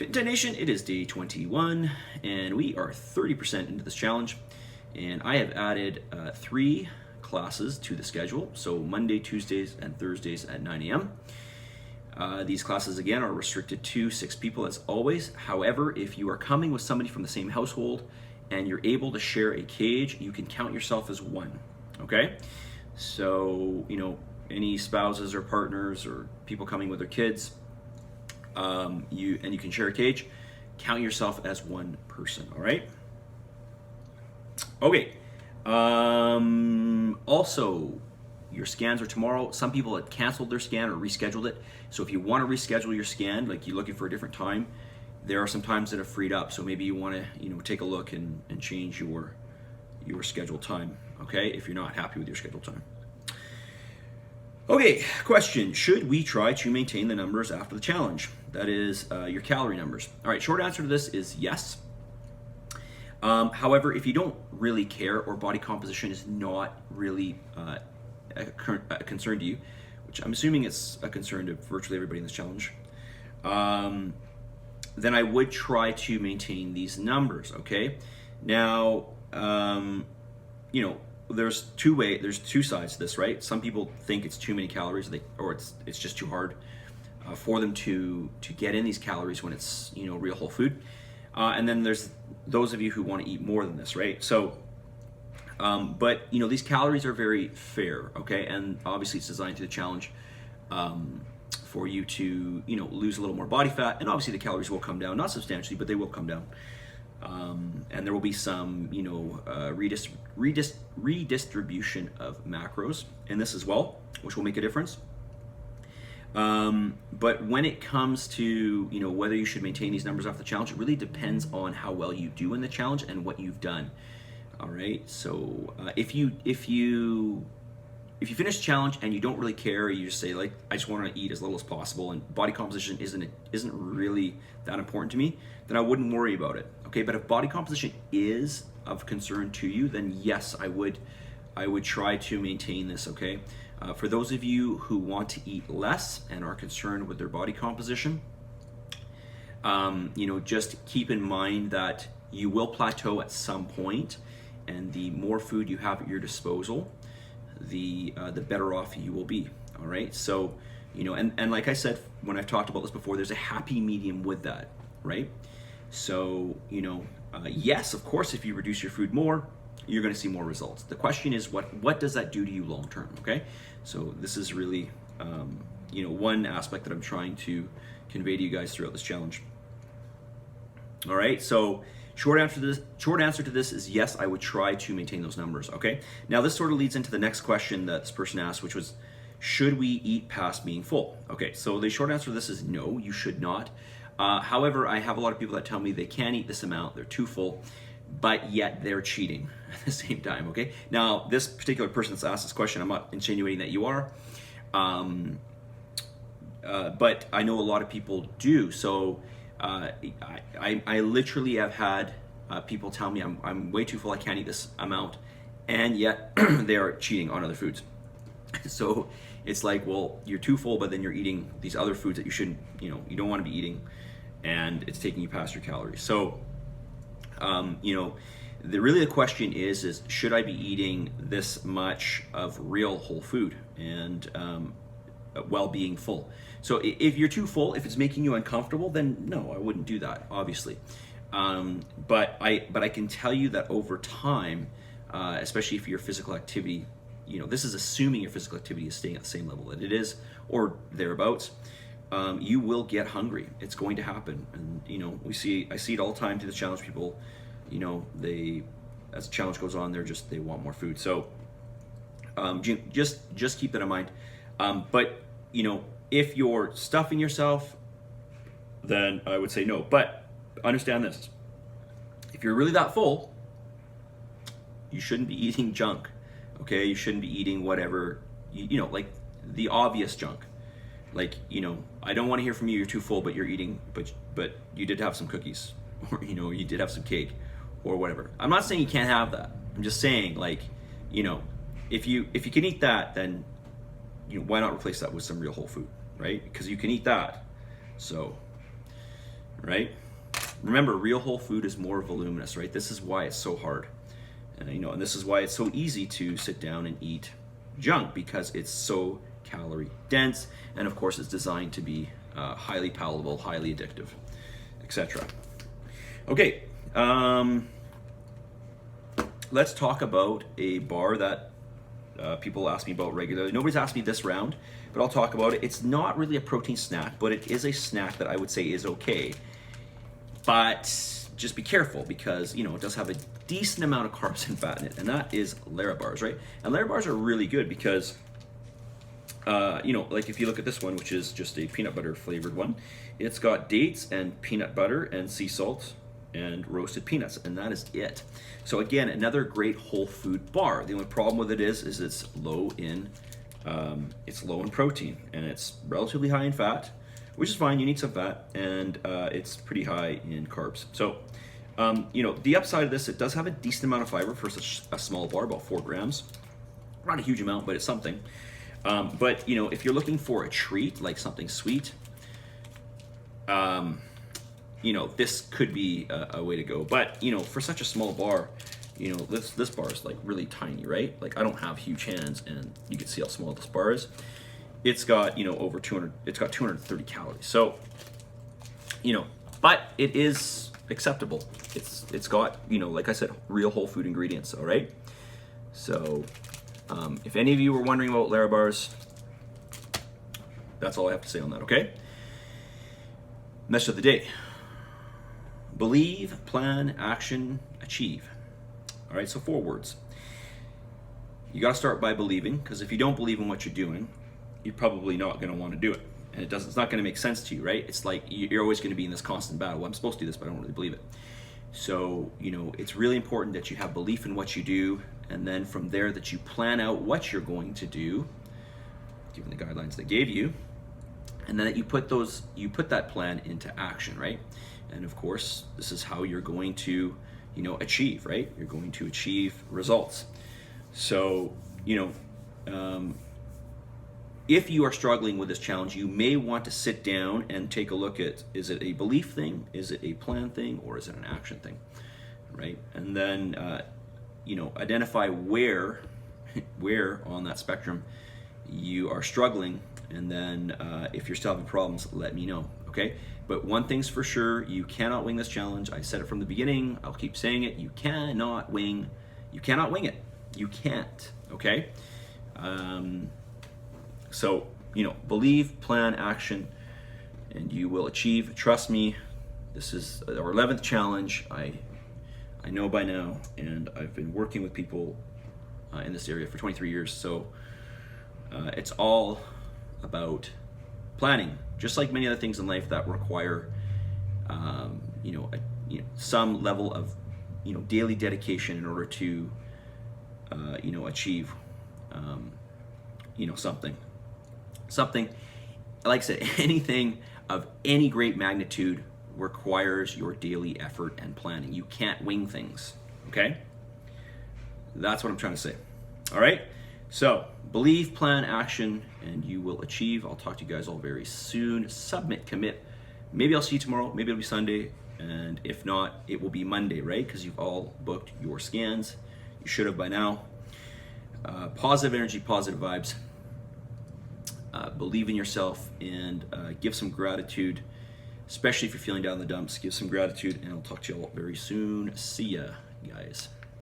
Fit Nation, it is day 21, and we are 30% into this challenge. And I have added 3 classes to the schedule, so Monday, Tuesdays, and Thursdays at 9 a.m. These classes, again, are restricted to 6 people as always. However, if you are coming with somebody from the same household and you're able to share a cage, you can count yourself as 1, okay? So, any spouses or partners or people coming with their kids, you can share a cage, count yourself as 1 person, all right? Okay. Also, your scans are tomorrow. Some people had canceled their scan or rescheduled it. So if you want to reschedule your scan, like you're looking for a different time, there are some times that have freed up. So maybe you want to, take a look and change your scheduled time, okay? If you're not happy with your scheduled time. Okay, question. Should we try to maintain the numbers after the challenge? That is your calorie numbers. All right, short answer to this is yes. However, if you don't really care or body composition is not really a concern to you, which I'm assuming it's a concern to virtually everybody in this challenge, then I would try to maintain these numbers, okay? Now, there's two sides to this, right? Some people think it's too many calories, or it's just too hard for them to get in these calories when it's real whole food, and then there's those of you who want to eat more than this, right? So, but these calories are very fair, okay? And obviously it's designed to the challenge for you to lose a little more body fat, and obviously the calories will come down, not substantially, but they will come down. And there will be some, redistribution of macros in this as well, which will make a difference. But when it comes to, whether you should maintain these numbers off the challenge, it really depends on how well you do in the challenge and what you've done. All right. So if you finish the challenge and you don't really care, you just say like, I just want to eat as little as possible, and body composition isn't really that important to me, then I wouldn't worry about it. Okay. But if body composition is of concern to you, then yes, I would try to maintain this. Okay. For those of you who want to eat less and are concerned with their body composition, just keep in mind that you will plateau at some point, and the more food you have at your disposal, the better off you will be. All right. So, and like I said, when I've talked about this before, there's a happy medium with that, right? So, yes, of course, if you reduce your food more, you're going to see more results. The question is, what does that do to you long term? Okay. So this is really, one aspect that I'm trying to convey to you guys throughout this challenge. All right. So short answer to this is yes, I would try to maintain those numbers. Okay. Now this sort of leads into the next question that this person asked, which was, should we eat past being full? Okay. So the short answer to this is no, you should not. However, I have a lot of people that tell me they can't eat this amount, they're too full, but yet they're cheating at the same time, okay? Now, this particular person that's asked this question, I'm not insinuating that you are, but I know a lot of people do. So I literally have had people tell me I'm way too full, I can't eat this amount, and yet they are cheating on other foods. So it's like, well, you're too full, but then you're eating these other foods that you shouldn't, you don't want to be eating, and it's taking you past your calories. So the question is should I be eating this much of real whole food and while being full? So if you're too full, if it's making you uncomfortable, then no, I wouldn't do that, obviously. But I can tell you that over time, especially if your physical activity, this is assuming your physical activity is staying at the same level that it is or thereabouts, you will get hungry. It's going to happen. And I see it all the time to the challenge people, as the challenge goes on, they want more food. So just keep that in mind. But if you're stuffing yourself, then I would say no. But understand this: if you're really that full, you shouldn't be eating junk. Okay, you shouldn't be eating whatever like the obvious junk. Like I don't want to hear from you. You're too full, but you're eating. But you did have some cookies, or you did have some cake, or whatever. I'm not saying you can't have that. I'm just saying, like, if you can eat that, then why not replace that with some real whole food, right? Because you can eat that. So right? Remember, real whole food is more voluminous, right? This is why it's so hard. And this is why it's so easy to sit down and eat junk, because it's so calorie dense, and of course it's designed to be highly palatable, highly addictive, etc. Okay, let's talk about a bar that people ask me about regularly. Nobody's asked me this round, but I'll talk about it. It's not really a protein snack, but it is a snack that I would say is okay. But just be careful, because it does have a decent amount of carbs and fat in it, and that is Larabars, right? And Larabars are really good because like if you look at this one, which is just a peanut butter flavored one, it's got dates and peanut butter and sea salt and roasted peanuts, and that is it. So again, another great whole food bar. The only problem with it is it's low in protein, and it's relatively high in fat, which is fine. You need some fat, and it's pretty high in carbs. So the upside of this, it does have a decent amount of fiber for such a small bar, about 4 grams. Not a huge amount, but it's something. But if you're looking for a treat, like something sweet, this could be a way to go. But for such a small bar, this bar is like really tiny, right? Like, I don't have huge hands, and you can see how small this bar is. It's got over 200. It's got 230 calories. So but it is acceptable. It's got like I said, real whole food ingredients. All right. So if any of you were wondering about Larabars, that's all I have to say on that. Okay. Message of the day: believe, plan, action, achieve. All right, so 4 words. You got to start by believing, because if you don't believe in what you're doing, you're probably not going to want to do it, and it's not going to make sense to you, right? It's like you're always going to be in this constant battle. Well, I'm supposed to do this, but I don't really believe it. So it's really important that you have belief in what you do, and then from there that you plan out what you're going to do, given the guidelines they gave you, and then that you put that plan into action, right? And of course, this is how you're going to achieve, right? You're going to achieve results. So if you are struggling with this challenge, you may want to sit down and take a look at, is it a belief thing, is it a plan thing, or is it an action thing, right? And then identify where on that spectrum you are struggling, and then if you're still having problems, let me know. Okay, but one thing's for sure: you cannot wing this challenge. I said it from the beginning. I'll keep saying it. You cannot wing it. You can't. Okay. So believe, plan, action, and you will achieve. Trust me. This is our 11th challenge. I know by now, and I've been working with people in this area for 23 years. So it's all about planning, just like many other things in life that require some level of daily dedication in order to achieve something. Like I said, anything of any great magnitude requires your daily effort and planning. You can't wing things. Okay, that's what I'm trying to say. All right, so believe, plan, action, and you will achieve. I'll talk to you guys all very soon. Submit, commit. Maybe I'll see you tomorrow. Maybe it'll be Sunday. And if not, it will be Monday, right? Because you've all booked your scans. You should have by now. Positive energy, positive vibes. Believe in yourself, and give some gratitude, especially if you're feeling down in the dumps. Give some gratitude, and I'll talk to you all very soon. See ya, guys.